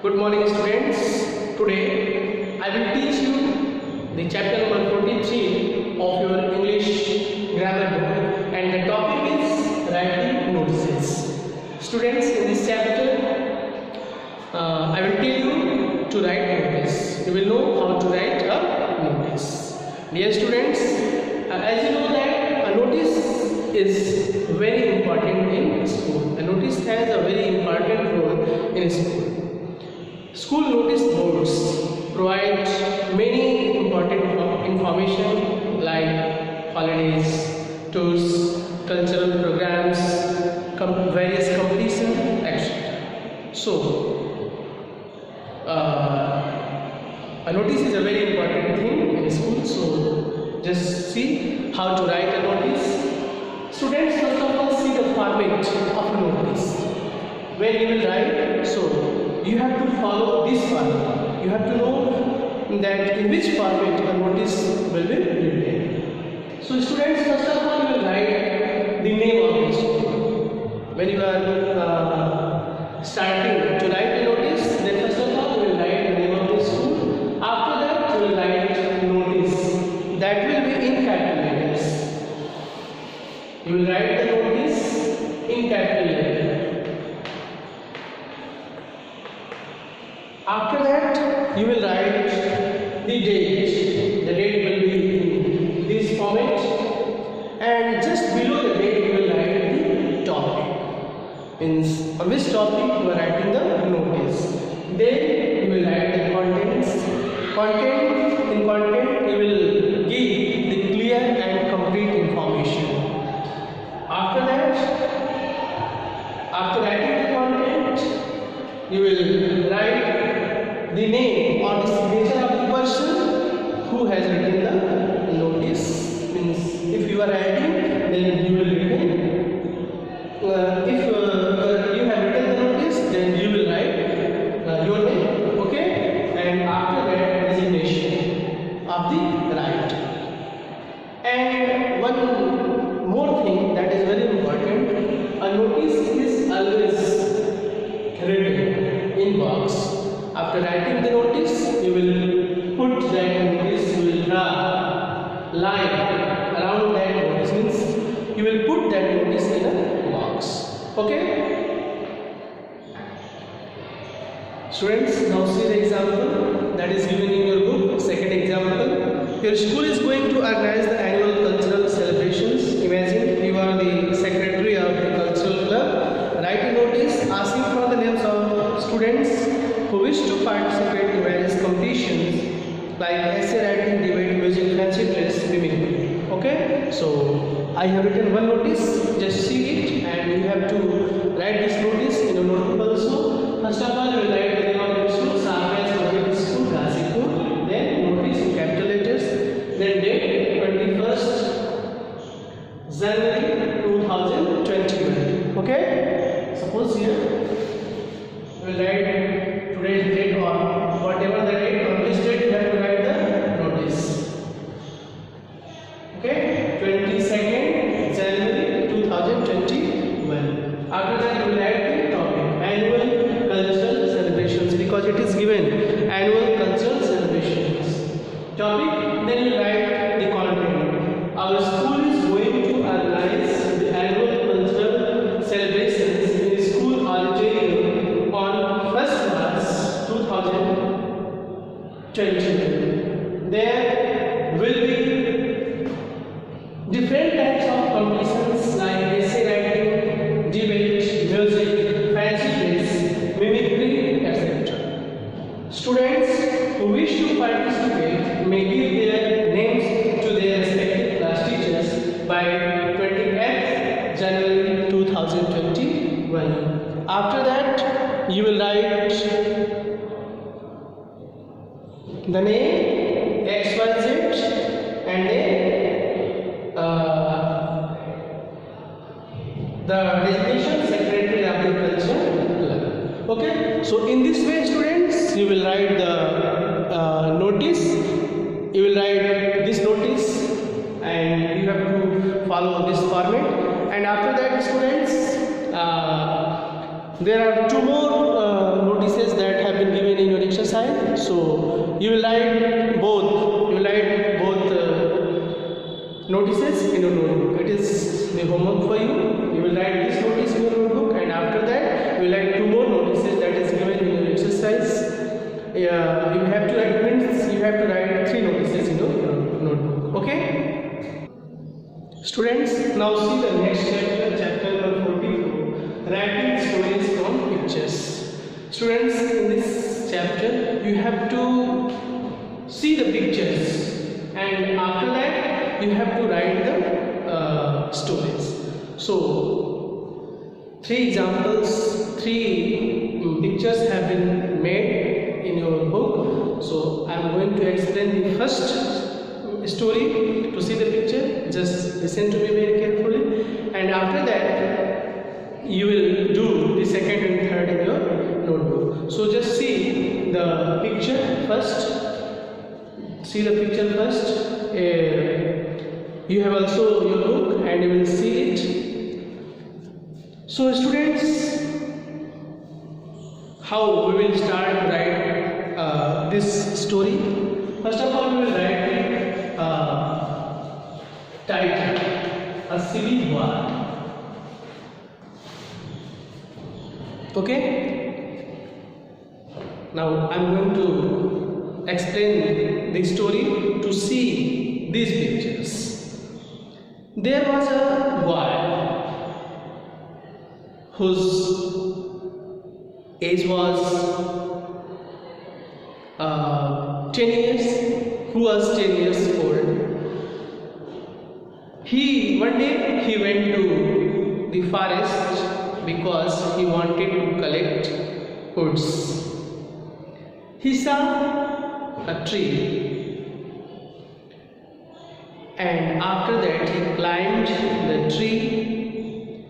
Good morning students. Today I will teach you the chapter number 43 of your English grammar book, and the topic is writing notices. Students, in this chapter I will tell you to write notice. You will know how to write a notice. Dear students, as you know that a notice is very important in school. A notice has a very important role in school. School notice boards provide many important information like holidays, tours, cultural programs, various competition, etc. So, a notice is a very important thing in school. So, just see how to write a notice. Students, first of all, see the format of a notice. Where you will write, so you have to follow this format. You have to know that in which format a notice will be written. So students, first of all, you will write the name of the school. When you are starting to write a notice, then first of all you will write the name of the school. After that you will write notice. That will be in capital letters. You will write the notice in capital letters. After that, you will write the date. The date will be in this format, and just below the date, you will write the topic. Means on which topic you are writing the notice. Then you will write the contents. In content, you will give the clear and complete information. After that, after writing the content, you will write the name or the signature of the person who has written the notice. Means if you are writing, then you will written. If you have written the notice, then you will write your name. Okay, and after that, designation of the writer. And one more thing that is very important: a notice is always written in box. After writing the notice, you will put that notice, you will draw line around that notice, means you will put that notice in a box. Okay? Students, now see the example that is given in your book. Second example. Your school is going to organize the annual cultural celebrations. Imagine you are the secretary of the cultural club. Write a notice asking for the names of students who wish to participate in various competitions like essay writing, debate, music, fancy dress, mimicry. Okay, so I have written one notice. Just see it, and you have to write this notice in a notebook also. First of all, you will write the name of your school, Sarkaz Public School, Ghazipur. Then notice in capital letters. Then date 21st January 2021. Okay, suppose here you will write today's date or whatever the date, on this date you have to write the notice. Okay, 22nd January 2021. After that you will write the topic, annual cultural celebrations, because it is given annual cultural celebrations. Topic, then you write the content. Our school is going to organize the annual cultural celebrations in the school auditorium on 1st March 2020. There will be different types of competitions like essay writing, debate, music, fancy dress, mimicry, etc. Students who wish to participate may give their names to their respective class teachers by 20th January 2021. After that, you will write the name XYZ and then the designation secretary of the culture club. Okay, so in this way, students, you will write the notice. You will write this notice, and you have to follow this format. And after that, students, there are two more notices that have been So you will write both. You will write both notices in your notebook. It is the homework for you. You will write this notice in your notebook, and after that you will write 2 more notices that is given in your exercise. You have to write, means you have to write 3 notices in your notebook. Okay? Students, now see the next chapter, chapter number 44, writing stories from pictures. Students, in this chapter you have to see the pictures, and after that you have to write the stories. So 3 examples, 3 pictures have been made in your book. So I am going to explain the first story. To see the picture, just listen to me very carefully, and after that you will do the second and third in your notebook. So just see the picture first. See the picture first. You have also your book and you will see it. So students, how we will start to write this story? First of all, we will write title, A Civil War. Okay? Now I am going to explain the story to see these pictures. There was a boy whose age was 10 years, who was 10 years old. One day he went to the forest because he wanted to collect woods. He saw a tree, and after that he climbed the tree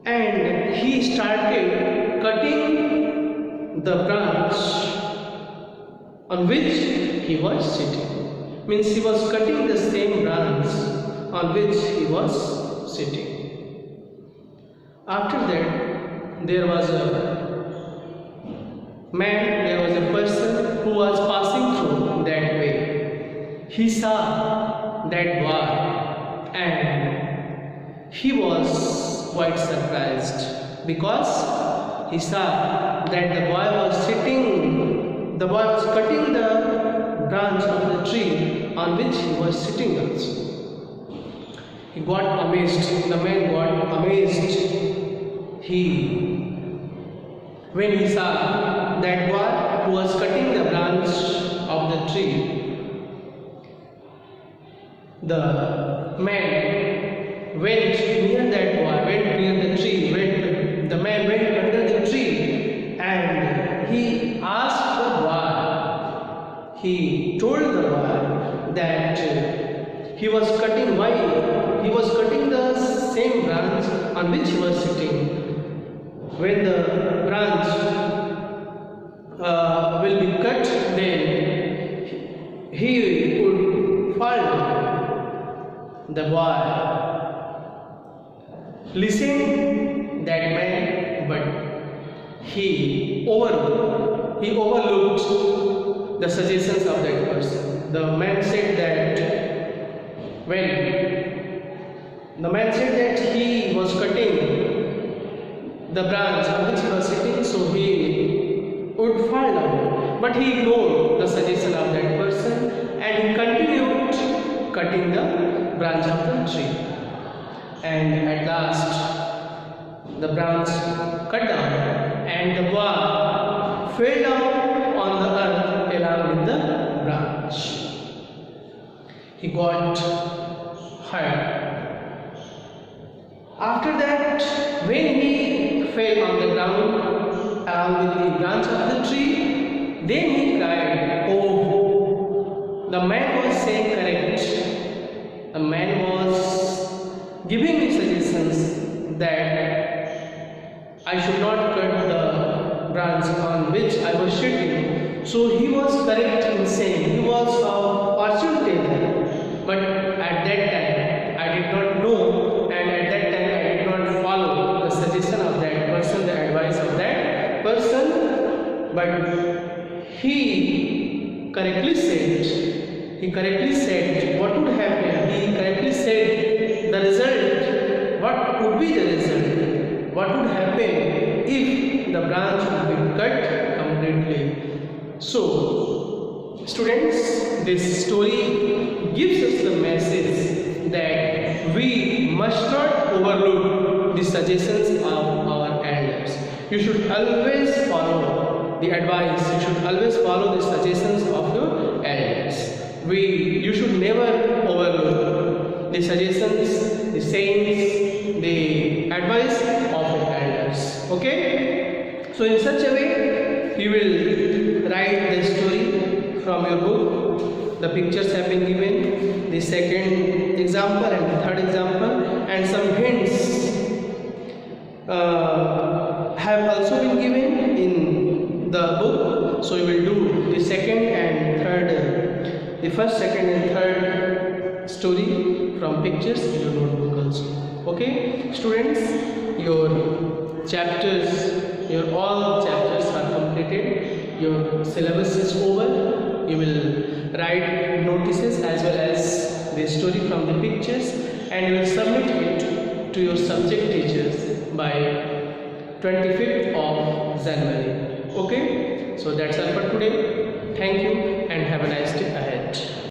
and he started cutting the branch on which he was sitting. Means he was cutting the same branch on which he was sitting. After that, there was a man, there was a person who was passing through that way. He saw that boy and he was quite surprised because he saw that the boy was cutting the branch of the tree on which he was sitting also. He got amazed. The man got amazed. When he saw that boy who was cutting the branch of the tree, the man went near that boy, went near the tree, the man went under the tree and he asked the boy, he told the boy that he was cutting, why he was cutting the same branch on which he was sitting. When the branch will be cut, then he would fall down. The boy listened that man, but he overlooked the suggestions of that person. The man said that he was cutting the branch on which he was sitting, so he would fall down. But he ignored the suggestion of that person and he continued cutting the branch of the tree. And at last, the branch cut down and the boy fell down on the earth along with the branch. He got hurt. After that, when he fell on the ground along with the branch of the tree, then he cried, "Oh!" The man was saying correct. The man was giving me suggestions that I should not cut the branch on which I was sitting. So he was correct in saying, he was a fortune teller. But at that time, I did not know, and at that time I did not follow the suggestion of that person, the advice of that person. but he correctly said what would happen. He correctly said the result. What would be the result? What would happen if the branch would be cut completely? So, students, this story gives us the message that we must not overlook the suggestions of our elders. You should always follow the advice. You should always follow the suggestions of your elders. You should never overlook the suggestions, the sayings, the advice of your elders. Okay? So in such a way, you will write the story from your book. The pictures have been given, the second example and the third example, and some hints have also been given in the book. So you will do the first, second and third story from pictures in your notebook also. Okay, students, your all chapters are completed. Your syllabus is over. You will write notices as well as the story from the pictures, and you will submit it to your subject teachers by 25th of January. Okay, so that's all for today. Thank you and have a nice day ahead.